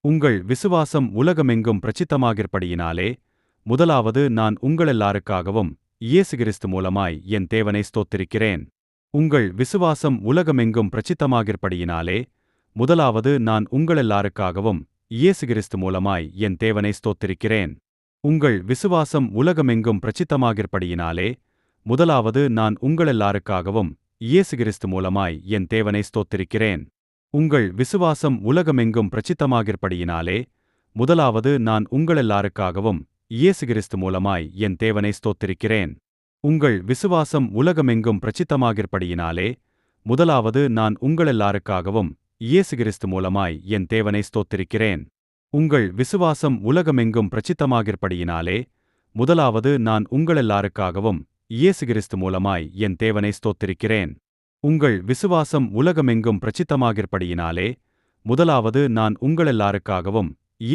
உங்கள் விசுவாசம் உலகமெங்கும் பிரசித்தமாகிறபடியினாலே, முதலாவது நான் உங்களெல்லாருக்காகவும் இயேசு கிறிஸ்து மூலமாய் என் தேவனை ஸ்தோத்திரிக்கிறேன். உங்கள் விசுவாசம் உலகமெங்கும் பிரசித்தமாகிறபடியினாலே, முதலாவது நான் உங்களெல்லாருக்காகவும் இயேசு கிறிஸ்து மூலமாய் என் தேவனை ஸ்தோத்திரிக்கிறேன். உங்கள் விசுவாசம் உலகமெங்கும் பிரசித்தமாகிறபடியினாலே, முதலாவது நான் உங்களெல்லாருக்காகவும் இயேசு கிறிஸ்து மூலமாய் என் தேவனை ஸ்தோத்திரிக்கிறேன். உங்கள் விசுவாசம் உலகமெங்கும் பிரசித்தமாகிறபடியினாலே, முதலாவது நான் உங்களெல்லாருக்காகவும் இயேசு கிறிஸ்து மூலமாய் என் தேவனை ஸ்தோத்திரிக்கிறேன். உங்கள் விசுவாசம் உலகமெங்கும் பிரசித்தமாகிறபடியினாலே, முதலாவது நான் உங்களெல்லாருக்காகவும் இயேசு கிறிஸ்து மூலமாய் என் தேவனை ஸ்தோத்திரிக்கிறேன். உங்கள் விசுவாசம் உலகமெங்கும் பிரசித்தமாகிறபடியினாலே, முதலாவது நான் உங்களெல்லாருக்காகவும் இயேசு கிறிஸ்து மூலமாய் என் தேவனை ஸ்தோத்திரிக்கிறேன். உங்கள் விசுவாசம் உலகமெங்கும் பிரசித்தமாகிறபடியினாலே, முதலாவது நான் உங்களெல்லாருக்காகவும்